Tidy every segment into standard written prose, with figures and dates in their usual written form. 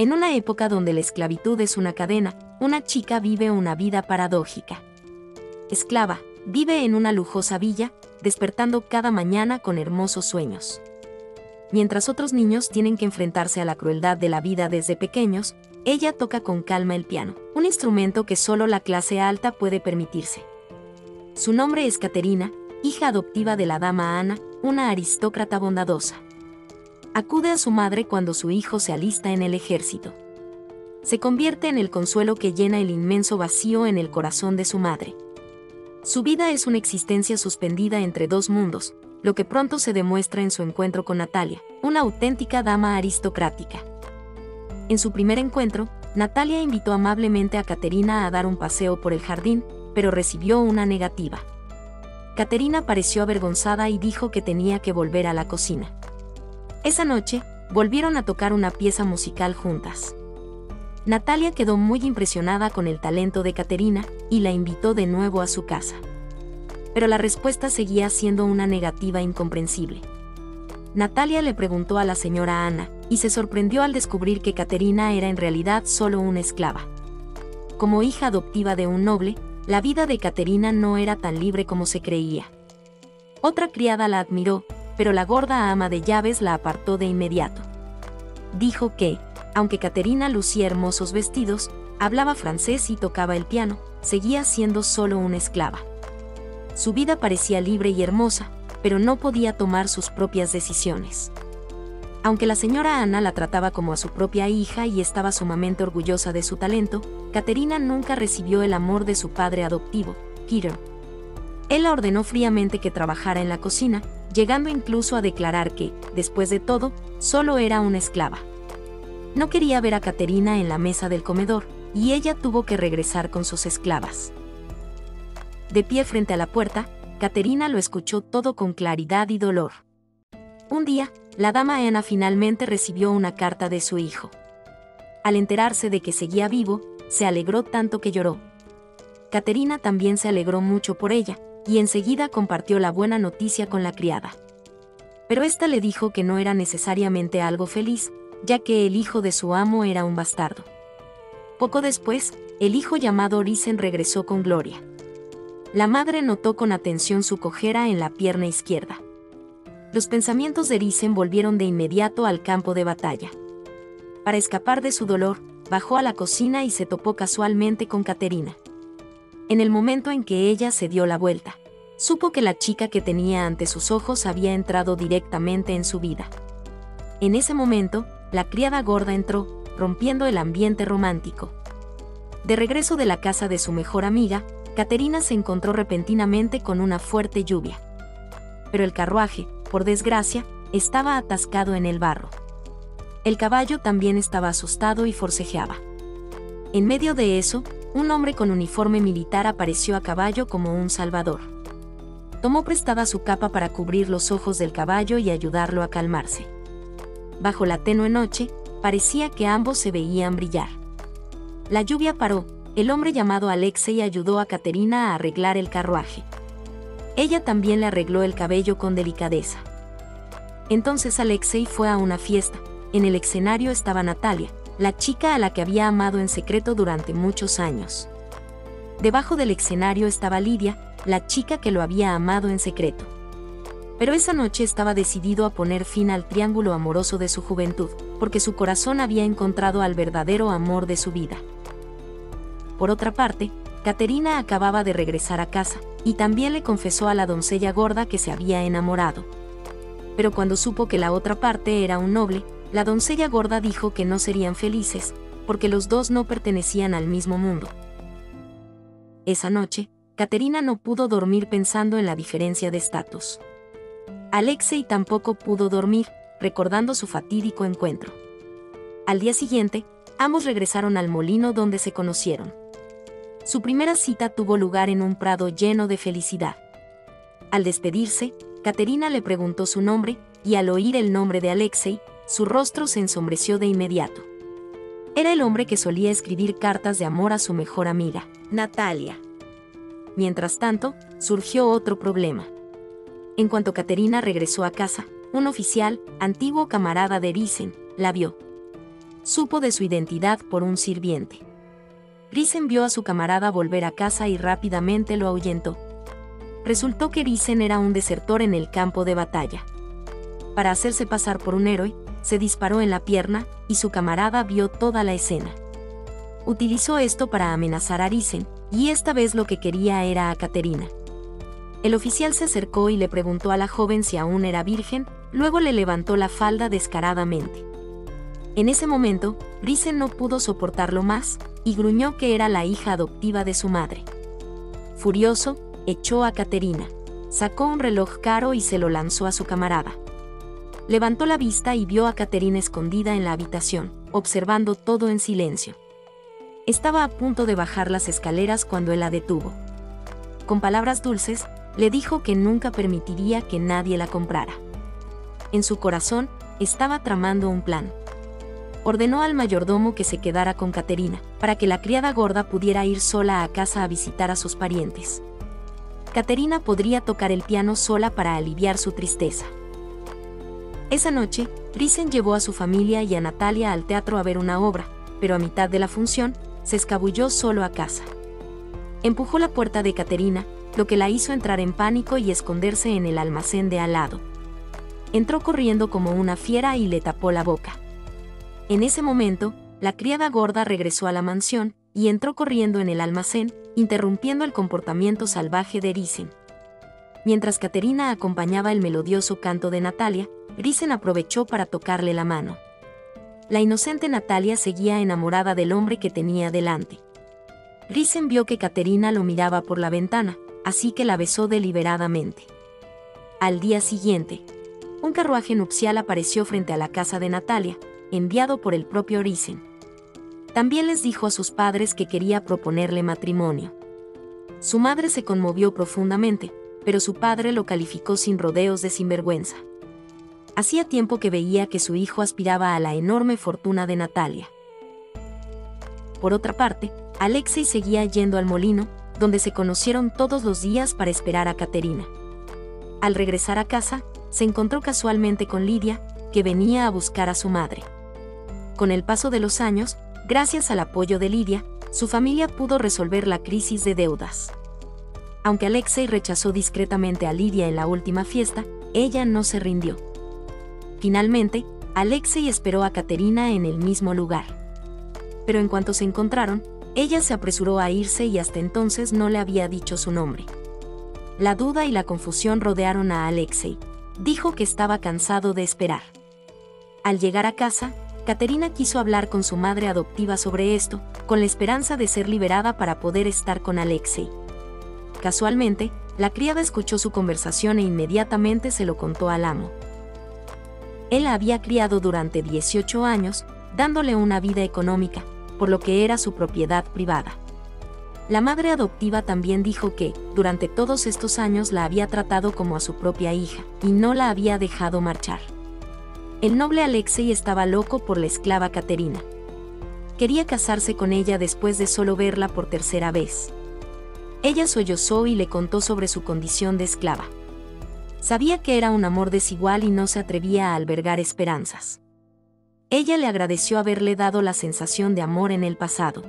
En una época donde la esclavitud es una cadena, una chica vive una vida paradójica. Esclava, vive en una lujosa villa, despertando cada mañana con hermosos sueños. Mientras otros niños tienen que enfrentarse a la crueldad de la vida desde pequeños, ella toca con calma el piano, un instrumento que solo la clase alta puede permitirse. Su nombre es Caterina, hija adoptiva de la dama Ana, una aristócrata bondadosa. Acude a su madre cuando su hijo se alista en el ejército. Se convierte en el consuelo que llena el inmenso vacío en el corazón de su madre. Su vida es una existencia suspendida entre dos mundos, lo que pronto se demuestra en su encuentro con Natalia, una auténtica dama aristocrática. En su primer encuentro, Natalia invitó amablemente a Caterina a dar un paseo por el jardín, pero recibió una negativa. Caterina pareció avergonzada y dijo que tenía que volver a la cocina. Esa noche, volvieron a tocar una pieza musical juntas. Natalia quedó muy impresionada con el talento de Caterina y la invitó de nuevo a su casa. Pero la respuesta seguía siendo una negativa incomprensible. Natalia le preguntó a la señora Ana, y se sorprendió al descubrir que Caterina era en realidad solo una esclava. Como hija adoptiva de un noble, la vida de Caterina no era tan libre como se creía. Otra criada la admiró, pero la gorda ama de llaves la apartó de inmediato. Dijo que, aunque Caterina lucía hermosos vestidos, hablaba francés y tocaba el piano, seguía siendo solo una esclava. Su vida parecía libre y hermosa, pero no podía tomar sus propias decisiones. Aunque la señora Ana la trataba como a su propia hija y estaba sumamente orgullosa de su talento, Caterina nunca recibió el amor de su padre adoptivo, Peter. Él la ordenó fríamente que trabajara en la cocina, llegando incluso a declarar que, después de todo, solo era una esclava. No quería ver a Caterina en la mesa del comedor, y ella tuvo que regresar con sus esclavas. De pie frente a la puerta, Caterina lo escuchó todo con claridad y dolor. Un día, la dama Ana finalmente recibió una carta de su hijo. Al enterarse de que seguía vivo, se alegró tanto que lloró. Caterina también se alegró mucho por ella, y enseguida compartió la buena noticia con la criada. Pero ésta le dijo que no era necesariamente algo feliz, ya que el hijo de su amo era un bastardo. Poco después, el hijo llamado Risen regresó con gloria. La madre notó con atención su cojera en la pierna izquierda. Los pensamientos de Risen volvieron de inmediato al campo de batalla. Para escapar de su dolor, bajó a la cocina y se topó casualmente con Caterina. En el momento en que ella se dio la vuelta, supo que la chica que tenía ante sus ojos había entrado directamente en su vida. En ese momento, la criada gorda entró, rompiendo el ambiente romántico. De regreso de la casa de su mejor amiga, Caterina se encontró repentinamente con una fuerte lluvia. Pero el carruaje, por desgracia, estaba atascado en el barro. El caballo también estaba asustado y forcejeaba. En medio de eso, un hombre con uniforme militar apareció a caballo como un salvador. Tomó prestada su capa para cubrir los ojos del caballo y ayudarlo a calmarse. Bajo la tenue noche, parecía que ambos se veían brillar. La lluvia paró, el hombre llamado Alexei ayudó a Caterina a arreglar el carruaje. Ella también le arregló el cabello con delicadeza. Entonces Alexei fue a una fiesta. En el escenario estaba Natalia, la chica a la que había amado en secreto durante muchos años. Debajo del escenario estaba Lidia, la chica que lo había amado en secreto. Pero esa noche estaba decidido a poner fin al triángulo amoroso de su juventud, porque su corazón había encontrado al verdadero amor de su vida. Por otra parte, Caterina acababa de regresar a casa, y también le confesó a la doncella gorda que se había enamorado. Pero cuando supo que la otra parte era un noble, la doncella gorda dijo que no serían felices, porque los dos no pertenecían al mismo mundo. Esa noche, Caterina no pudo dormir pensando en la diferencia de estatus. Alexei tampoco pudo dormir, recordando su fatídico encuentro. Al día siguiente, ambos regresaron al molino donde se conocieron. Su primera cita tuvo lugar en un prado lleno de felicidad. Al despedirse, Caterina le preguntó su nombre, y al oír el nombre de Alexei, su rostro se ensombreció de inmediato. Era el hombre que solía escribir cartas de amor a su mejor amiga, Natalia. Mientras tanto, surgió otro problema. En cuanto Caterina regresó a casa, un oficial, antiguo camarada de Risen, la vio. supo de su identidad por un sirviente. Risen vio a su camarada volver a casa y rápidamente lo ahuyentó. Resultó que Risen era un desertor en el campo de batalla. Para hacerse pasar por un héroe, se disparó en la pierna, y su camarada vio toda la escena. Utilizó esto para amenazar a Risen, y esta vez lo que quería era a Caterina. El oficial se acercó y le preguntó a la joven si aún era virgen, luego le levantó la falda descaradamente. En ese momento, Risen no pudo soportarlo más, y gruñó que era la hija adoptiva de su madre. Furioso, echó a Caterina, sacó un reloj caro y se lo lanzó a su camarada. Levantó la vista y vio a Caterina escondida en la habitación, observando todo en silencio. Estaba a punto de bajar las escaleras cuando él la detuvo. Con palabras dulces, le dijo que nunca permitiría que nadie la comprara. En su corazón, estaba tramando un plan. Ordenó al mayordomo que se quedara con Caterina, para que la criada gorda pudiera ir sola a casa a visitar a sus parientes. Caterina podría tocar el piano sola para aliviar su tristeza. Esa noche, Risen llevó a su familia y a Natalia al teatro a ver una obra, pero a mitad de la función, se escabulló solo a casa. Empujó la puerta de Caterina, lo que la hizo entrar en pánico y esconderse en el almacén de al lado. Entró corriendo como una fiera y le tapó la boca. En ese momento, la criada gorda regresó a la mansión y entró corriendo en el almacén, interrumpiendo el comportamiento salvaje de Risen. Mientras Caterina acompañaba el melodioso canto de Natalia, Risen aprovechó para tocarle la mano. La inocente Natalia seguía enamorada del hombre que tenía delante. Risen vio que Caterina lo miraba por la ventana, así que la besó deliberadamente. Al día siguiente, un carruaje nupcial apareció frente a la casa de Natalia, enviado por el propio Risen. También les dijo a sus padres que quería proponerle matrimonio. Su madre se conmovió profundamente, pero su padre lo calificó sin rodeos de sinvergüenza. Hacía tiempo que veía que su hijo aspiraba a la enorme fortuna de Natalia. Por otra parte, Alexei seguía yendo al molino, donde se conocieron todos los días para esperar a Caterina. Al regresar a casa, se encontró casualmente con Lidia, que venía a buscar a su madre. Con el paso de los años, gracias al apoyo de Lidia, su familia pudo resolver la crisis de deudas. Aunque Alexei rechazó discretamente a Lidia en la última fiesta, ella no se rindió. Finalmente, Alexei esperó a Caterina en el mismo lugar. Pero en cuanto se encontraron, ella se apresuró a irse y hasta entonces no le había dicho su nombre. La duda y la confusión rodearon a Alexei. Dijo que estaba cansado de esperar. Al llegar a casa, Caterina quiso hablar con su madre adoptiva sobre esto, con la esperanza de ser liberada para poder estar con Alexei. Casualmente, la criada escuchó su conversación e inmediatamente se lo contó al amo. Él la había criado durante 18 años, dándole una vida económica, por lo que era su propiedad privada. La madre adoptiva también dijo que, durante todos estos años la había tratado como a su propia hija, y no la había dejado marchar. El noble Alexei estaba loco por la esclava Caterina. Quería casarse con ella después de solo verla por tercera vez. Ella sollozó y le contó sobre su condición de esclava. Sabía que era un amor desigual y no se atrevía a albergar esperanzas. Ella le agradeció haberle dado la sensación de amor en el pasado.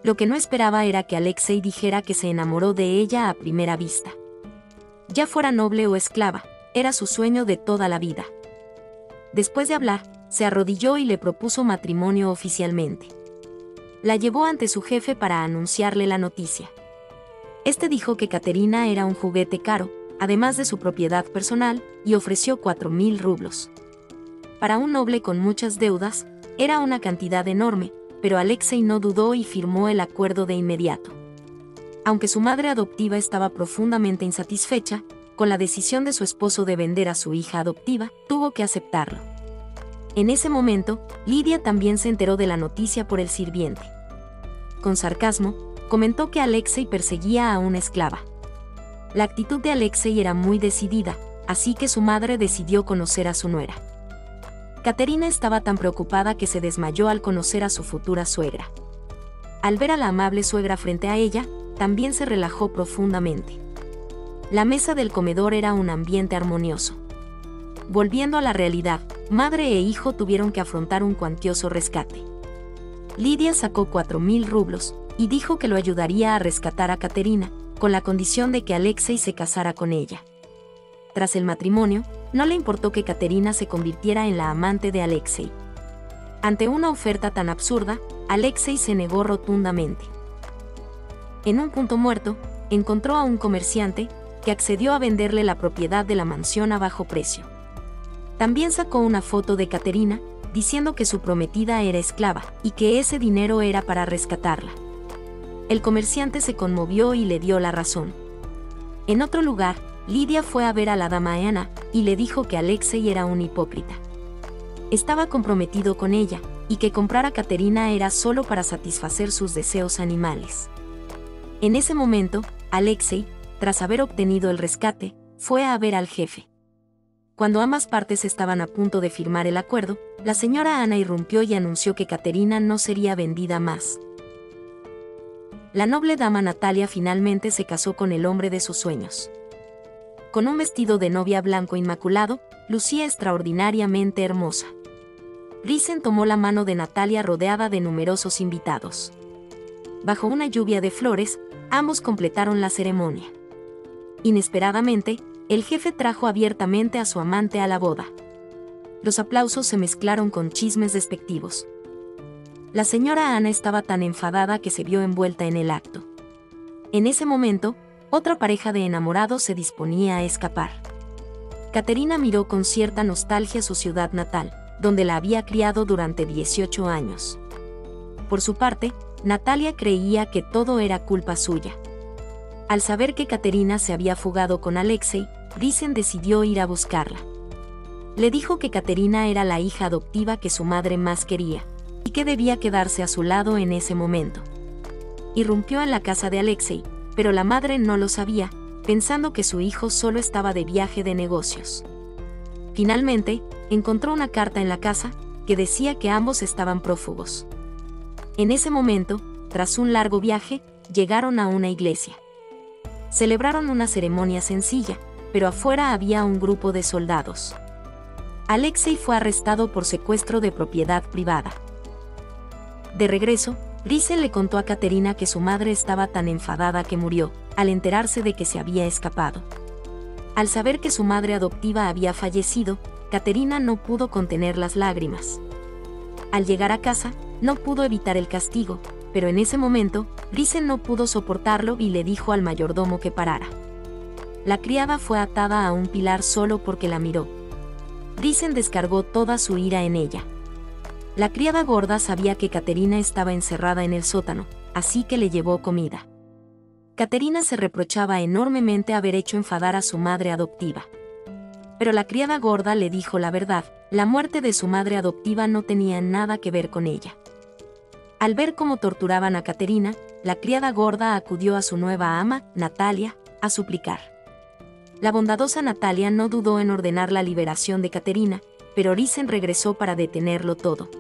Lo que no esperaba era que Alexei dijera que se enamoró de ella a primera vista. Ya fuera noble o esclava, era su sueño de toda la vida. Después de hablar, se arrodilló y le propuso matrimonio oficialmente. La llevó ante su jefe para anunciarle la noticia. Este dijo que Caterina era un juguete caro, además de su propiedad personal, y ofreció 4.000 rublos. Para un noble con muchas deudas, era una cantidad enorme, pero Alexei no dudó y firmó el acuerdo de inmediato. Aunque su madre adoptiva estaba profundamente insatisfecha con la decisión de su esposo de vender a su hija adoptiva, tuvo que aceptarlo. En ese momento, Lidia también se enteró de la noticia por el sirviente. Con sarcasmo, comentó que Alexei perseguía a una esclava. La actitud de Alexei era muy decidida, así que su madre decidió conocer a su nuera. Caterina estaba tan preocupada que se desmayó al conocer a su futura suegra. Al ver a la amable suegra frente a ella, también se relajó profundamente. La mesa del comedor era un ambiente armonioso. Volviendo a la realidad, madre e hijo tuvieron que afrontar un cuantioso rescate. Lidia sacó 4.000 rublos y dijo que lo ayudaría a rescatar a Katerina, con la condición de que Alexei se casara con ella. Tras el matrimonio, no le importó que Katerina se convirtiera en la amante de Alexei. Ante una oferta tan absurda, Alexei se negó rotundamente. En un punto muerto, encontró a un comerciante que accedió a venderle la propiedad de la mansión a bajo precio. También sacó una foto de Katerina, diciendo que su prometida era esclava y que ese dinero era para rescatarla. El comerciante se conmovió y le dio la razón. En otro lugar, Lidia fue a ver a la dama Ana y le dijo que Alexei era un hipócrita. Estaba comprometido con ella y que comprar a Katerina era solo para satisfacer sus deseos animales. En ese momento, Alexei, tras haber obtenido el rescate, fue a ver al jefe. Cuando ambas partes estaban a punto de firmar el acuerdo, la señora Ana irrumpió y anunció que Katerina no sería vendida más. La noble dama Natalia finalmente se casó con el hombre de sus sueños. Con un vestido de novia blanco inmaculado, lucía extraordinariamente hermosa. Risen tomó la mano de Natalia rodeada de numerosos invitados. Bajo una lluvia de flores, ambos completaron la ceremonia. Inesperadamente, el jefe trajo abiertamente a su amante a la boda. Los aplausos se mezclaron con chismes despectivos. La señora Ana estaba tan enfadada que se vio envuelta en el acto. En ese momento, otra pareja de enamorados se disponía a escapar. Katerina miró con cierta nostalgia su ciudad natal, donde la había criado durante 18 años. Por su parte, Natalia creía que todo era culpa suya. Al saber que Katerina se había fugado con Alexei, Risen decidió ir a buscarla. Le dijo que Katerina era la hija adoptiva que su madre más quería, y que debía quedarse a su lado en ese momento. Irrumpió en la casa de Alexei, pero la madre no lo sabía, pensando que su hijo solo estaba de viaje de negocios. Finalmente, encontró una carta en la casa, que decía que ambos estaban prófugos. En ese momento, tras un largo viaje, llegaron a una iglesia. Celebraron una ceremonia sencilla, pero afuera había un grupo de soldados. Alexei fue arrestado por secuestro de propiedad privada. De regreso, Risen le contó a Katerina que su madre estaba tan enfadada que murió, al enterarse de que se había escapado. Al saber que su madre adoptiva había fallecido, Katerina no pudo contener las lágrimas. Al llegar a casa, no pudo evitar el castigo, pero en ese momento, Risen no pudo soportarlo y le dijo al mayordomo que parara. La criada fue atada a un pilar solo porque la miró. Risen descargó toda su ira en ella. La criada gorda sabía que Katerina estaba encerrada en el sótano, así que le llevó comida. Katerina se reprochaba enormemente haber hecho enfadar a su madre adoptiva. Pero la criada gorda le dijo la verdad, la muerte de su madre adoptiva no tenía nada que ver con ella. Al ver cómo torturaban a Katerina, la criada gorda acudió a su nueva ama, Natalia, a suplicar. La bondadosa Natalia no dudó en ordenar la liberación de Katerina, pero Risen regresó para detenerlo todo.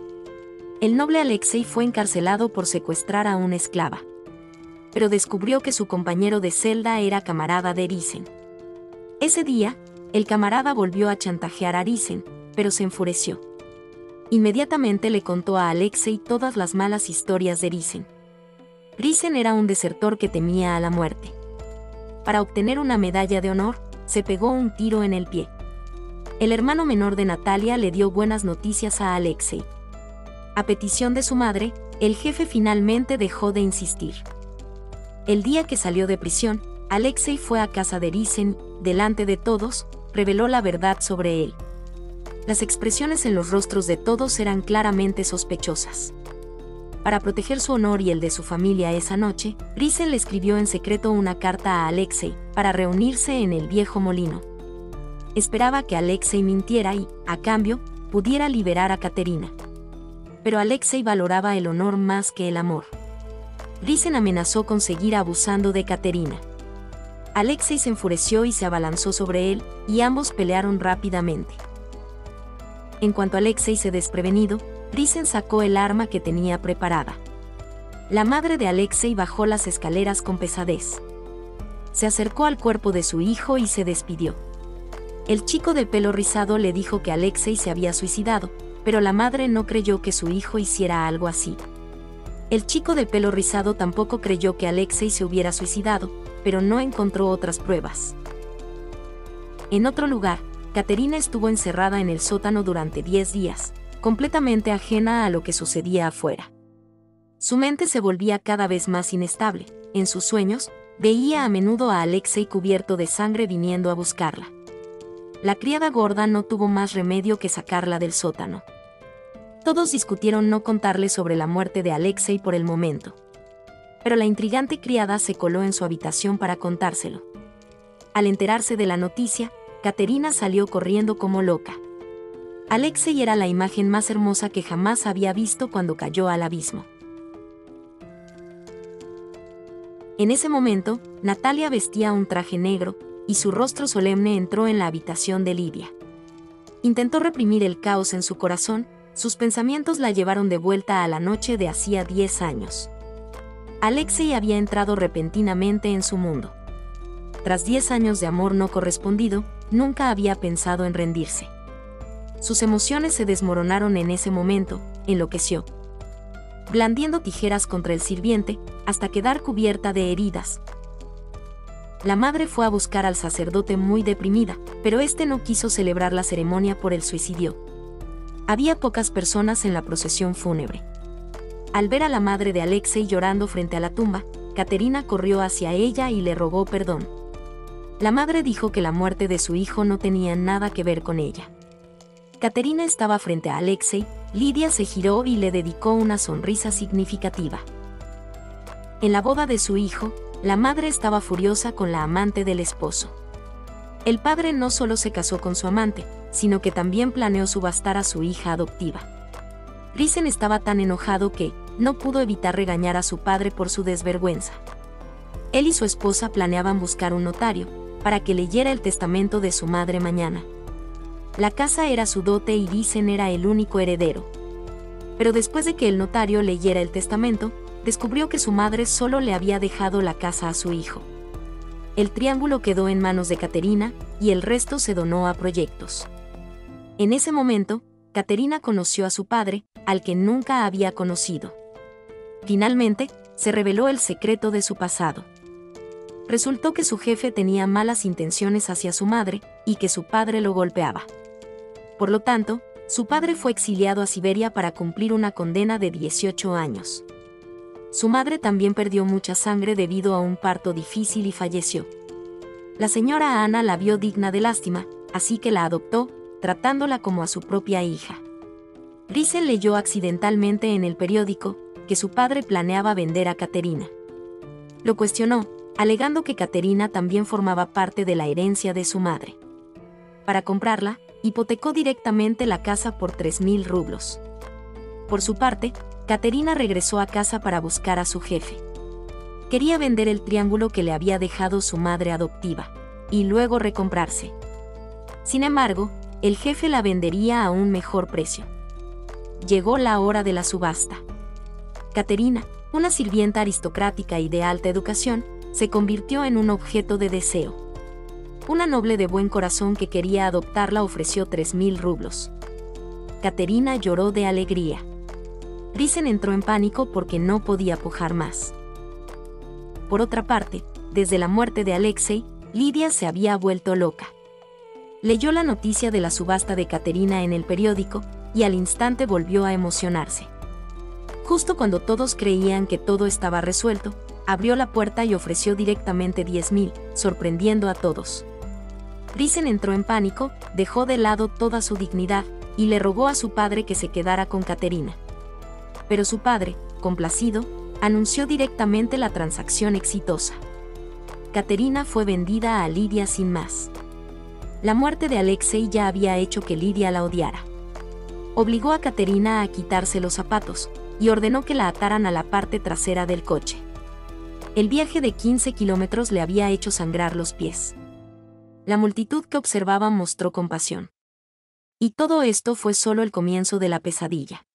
El noble Alexei fue encarcelado por secuestrar a una esclava. Pero descubrió que su compañero de celda era camarada de Risen. Ese día, el camarada volvió a chantajear a Risen, pero se enfureció. Inmediatamente le contó a Alexei todas las malas historias de Risen. Risen era un desertor que temía a la muerte. Para obtener una medalla de honor, se pegó un tiro en el pie. El hermano menor de Natalia le dio buenas noticias a Alexei. A petición de su madre, el jefe finalmente dejó de insistir. El día que salió de prisión, Alexei fue a casa de Risen, delante de todos, reveló la verdad sobre él. Las expresiones en los rostros de todos eran claramente sospechosas. Para proteger su honor y el de su familia esa noche, Risen le escribió en secreto una carta a Alexei, para reunirse en el viejo molino. Esperaba que Alexei mintiera y, a cambio, pudiera liberar a Katerina. Pero Alexei valoraba el honor más que el amor. Risen amenazó con seguir abusando de Katerina. Alexei se enfureció y se abalanzó sobre él, y ambos pelearon rápidamente. En cuanto Alexei se desprevenido, Risen sacó el arma que tenía preparada. La madre de Alexei bajó las escaleras con pesadez. Se acercó al cuerpo de su hijo y se despidió. El chico de pelo rizado le dijo que Alexei se había suicidado, pero la madre no creyó que su hijo hiciera algo así. El chico de pelo rizado tampoco creyó que Alexei se hubiera suicidado, pero no encontró otras pruebas. En otro lugar, Katerina estuvo encerrada en el sótano durante 10 días, completamente ajena a lo que sucedía afuera. Su mente se volvía cada vez más inestable. En sus sueños, veía a menudo a Alexei cubierto de sangre viniendo a buscarla. La criada gorda no tuvo más remedio que sacarla del sótano. Todos discutieron no contarle sobre la muerte de Alexei por el momento. Pero la intrigante criada se coló en su habitación para contárselo. Al enterarse de la noticia, Katerina salió corriendo como loca. Alexei era la imagen más hermosa que jamás había visto cuando cayó al abismo. En ese momento, Natalia vestía un traje negro, y su rostro solemne entró en la habitación de Lidia. Intentó reprimir el caos en su corazón, sus pensamientos la llevaron de vuelta a la noche de hacía 10 años. Alexei había entrado repentinamente en su mundo. Tras 10 años de amor no correspondido, nunca había pensado en rendirse. Sus emociones se desmoronaron en ese momento, enloqueció, blandiendo tijeras contra el sirviente, hasta quedar cubierta de heridas. La madre fue a buscar al sacerdote muy deprimida, pero este no quiso celebrar la ceremonia por el suicidio. Había pocas personas en la procesión fúnebre. Al ver a la madre de Alexei llorando frente a la tumba, Katerina corrió hacia ella y le rogó perdón. La madre dijo que la muerte de su hijo no tenía nada que ver con ella. Katerina estaba frente a Alexei, Lidia se giró y le dedicó una sonrisa significativa. En la boda de su hijo, la madre estaba furiosa con la amante del esposo. El padre no solo se casó con su amante, sino que también planeó subastar a su hija adoptiva. Risen estaba tan enojado que no pudo evitar regañar a su padre por su desvergüenza. Él y su esposa planeaban buscar un notario, para que leyera el testamento de su madre mañana. La casa era su dote y Risen era el único heredero. Pero después de que el notario leyera el testamento, descubrió que su madre solo le había dejado la casa a su hijo. El triángulo quedó en manos de Katerina, y el resto se donó a proyectos. En ese momento, Katerina conoció a su padre, al que nunca había conocido. Finalmente, se reveló el secreto de su pasado. Resultó que su jefe tenía malas intenciones hacia su madre, y que su padre lo golpeaba. Por lo tanto, su padre fue exiliado a Siberia para cumplir una condena de 18 años. Su madre también perdió mucha sangre debido a un parto difícil y falleció. La señora Ana la vio digna de lástima, así que la adoptó, tratándola como a su propia hija. Risen leyó accidentalmente en el periódico que su padre planeaba vender a Katerina. Lo cuestionó, alegando que Katerina también formaba parte de la herencia de su madre. Para comprarla, hipotecó directamente la casa por 3.000 rublos. Por su parte, Katerina regresó a casa para buscar a su jefe. Quería vender el triángulo que le había dejado su madre adoptiva, y luego recomprarse. Sin embargo, el jefe la vendería a un mejor precio. Llegó la hora de la subasta. Katerina, una sirvienta aristocrática y de alta educación, se convirtió en un objeto de deseo. Una noble de buen corazón que quería adoptarla ofreció 3.000 rublos. Katerina lloró de alegría. Risen entró en pánico porque no podía pujar más. Por otra parte, desde la muerte de Alexei, Lidia se había vuelto loca. Leyó la noticia de la subasta de Katerina en el periódico, y al instante volvió a emocionarse. Justo cuando todos creían que todo estaba resuelto, abrió la puerta y ofreció directamente 10.000, sorprendiendo a todos. Risen entró en pánico, dejó de lado toda su dignidad, y le rogó a su padre que se quedara con Katerina. Pero su padre, complacido, anunció directamente la transacción exitosa. Katerina fue vendida a Lidia sin más. La muerte de Alexei ya había hecho que Lidia la odiara. Obligó a Katerina a quitarse los zapatos, y ordenó que la ataran a la parte trasera del coche. El viaje de 15 kilómetros le había hecho sangrar los pies. La multitud que observaba mostró compasión. Y todo esto fue solo el comienzo de la pesadilla.